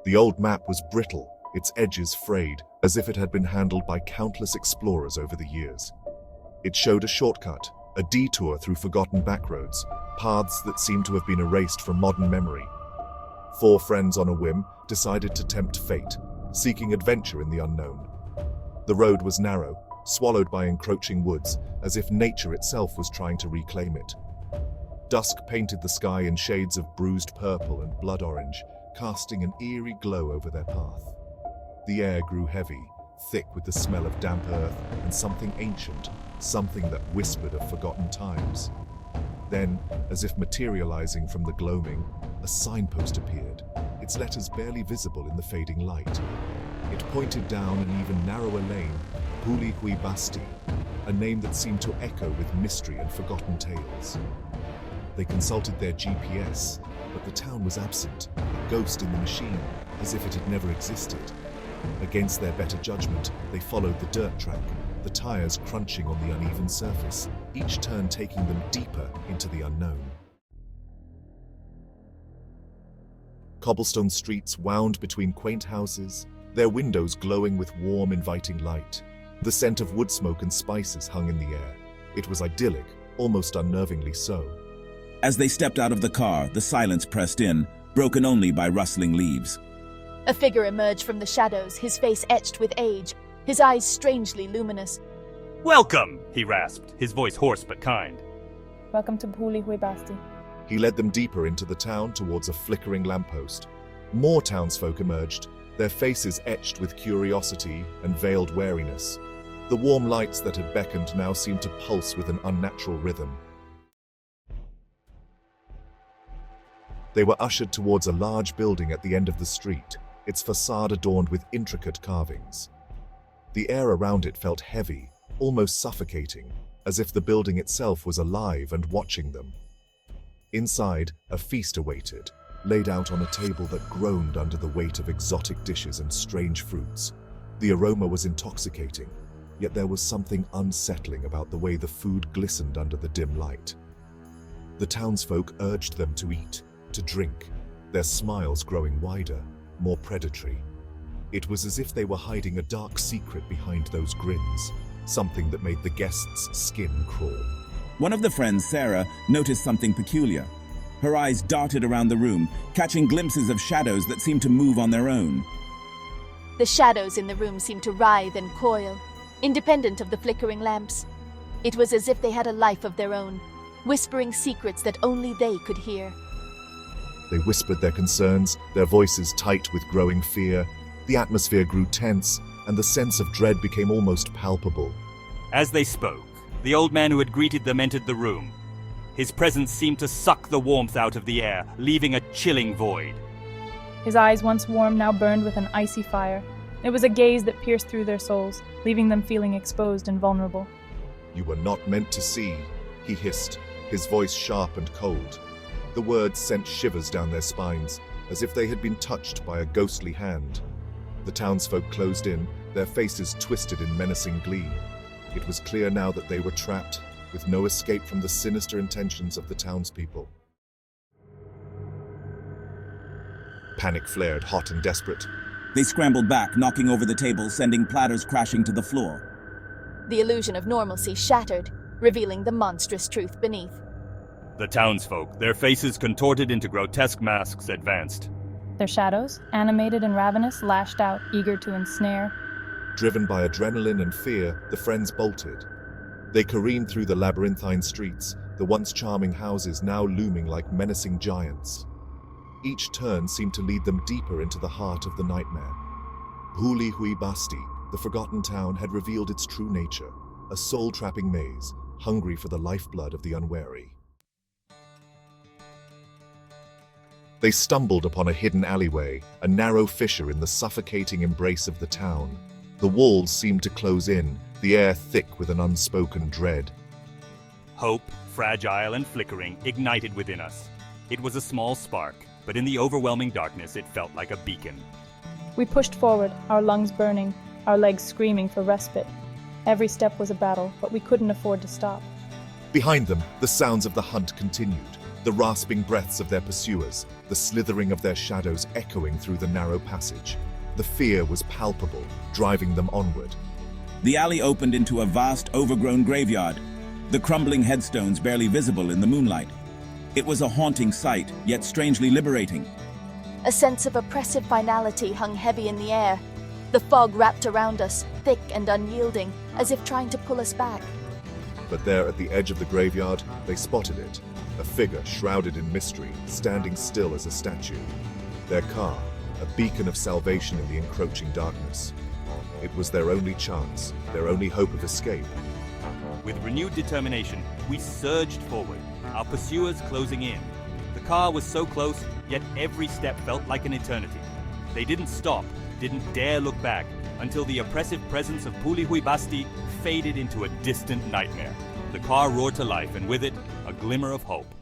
The old map was brittle, its edges frayed, as if it had been handled by countless explorers over the years. It showed a shortcut, a detour through forgotten backroads, paths that seemed to have been erased from modern memory. 4 friends on a whim decided to tempt fate, seeking adventure in the unknown. The road was narrow, swallowed by encroaching woods, as if nature itself was trying to reclaim it. Dusk painted the sky in shades of bruised purple and blood orange, casting an eerie glow over their path. The air grew heavy, thick with the smell of damp earth and something ancient, something that whispered of forgotten times. Then, as if materializing from the gloaming, a signpost appeared, its letters barely visible in the fading light. It pointed down an even narrower lane, Bhuli Hui Basti, a name that seemed to echo with mystery and forgotten tales. They consulted their GPS, but the town was absent, a ghost in the machine, as if it had never existed. Against their better judgment, they followed the dirt track, the tires crunching on the uneven surface, each turn taking them deeper into the unknown. Cobblestone streets wound between quaint houses, their windows glowing with warm, inviting light. The scent of wood smoke and spices hung in the air. It was idyllic, almost unnervingly so. As they stepped out of the car, the silence pressed in, broken only by rustling leaves. A figure emerged from the shadows, his face etched with age, his eyes strangely luminous. "Welcome," he rasped, his voice hoarse but kind. Welcome to Bhuli Hui Basti. He led them deeper into the town towards a flickering lamppost. More townsfolk emerged, their faces etched with curiosity and veiled wariness. The warm lights that had beckoned now seemed to pulse with an unnatural rhythm. They were ushered towards a large building at the end of the street, its facade adorned with intricate carvings. The air around it felt heavy, almost suffocating, as if the building itself was alive and watching them. Inside, a feast awaited, laid out on a table that groaned under the weight of exotic dishes and strange fruits. The aroma was intoxicating, yet there was something unsettling about the way the food glistened under the dim light. The townsfolk urged them to eat, to drink, their smiles growing wider, more predatory. It was as if they were hiding a dark secret behind those grins, something that made the guests' skin crawl. One of the friends, Sarah, noticed something peculiar. Her eyes darted around the room, catching glimpses of shadows that seemed to move on their own. The shadows in the room seemed to writhe and coil, independent of the flickering lamps. It was as if they had a life of their own, whispering secrets that only they could hear. They whispered their concerns, their voices tight with growing fear. The atmosphere grew tense, and the sense of dread became almost palpable. As they spoke, the old man who had greeted them entered the room. His presence seemed to suck the warmth out of the air, leaving a chilling void. His eyes, once warm, now burned with an icy fire. It was a gaze that pierced through their souls, leaving them feeling exposed and vulnerable. "You were not meant to see," he hissed, his voice sharp and cold. The words sent shivers down their spines, as if they had been touched by a ghostly hand. The townsfolk closed in, their faces twisted in menacing glee. It was clear now that they were trapped, with no escape from the sinister intentions of the townspeople. Panic flared, hot and desperate. They scrambled back, knocking over the table, sending platters crashing to the floor. The illusion of normalcy shattered, revealing the monstrous truth beneath. The townsfolk, their faces contorted into grotesque masks, advanced. Their shadows, animated and ravenous, lashed out, eager to ensnare. Driven by adrenaline and fear, the friends bolted. They careened through the labyrinthine streets, the once charming houses now looming like menacing giants. Each turn seemed to lead them deeper into the heart of the nightmare. Bhuli Hui Basti, the forgotten town, had revealed its true nature, a soul-trapping maze, hungry for the lifeblood of the unwary. They stumbled upon a hidden alleyway, a narrow fissure in the suffocating embrace of the town. The walls seemed to close in, the air thick with an unspoken dread. Hope, fragile and flickering, ignited within us. It was a small spark, but in the overwhelming darkness it felt like a beacon. We pushed forward, our lungs burning, our legs screaming for respite. Every step was a battle, but we couldn't afford to stop. Behind them, the sounds of the hunt continued. The rasping breaths of their pursuers, the slithering of their shadows echoing through the narrow passage. The fear was palpable, driving them onward. The alley opened into a vast, overgrown graveyard, the crumbling headstones barely visible in the moonlight. It was a haunting sight, yet strangely liberating. A sense of oppressive finality hung heavy in the air. The fog wrapped around us, thick and unyielding, as if trying to pull us back. But there at the edge of the graveyard, they spotted it. A figure shrouded in mystery, standing still as a statue. Their car, a beacon of salvation in the encroaching darkness. It was their only chance, their only hope of escape. With renewed determination, we surged forward, our pursuers closing in. The car was so close, yet every step felt like an eternity. They didn't stop, didn't dare look back, until the oppressive presence of Pulihui Basti faded into a distant nightmare. The car roared to life, and with it, a glimmer of hope.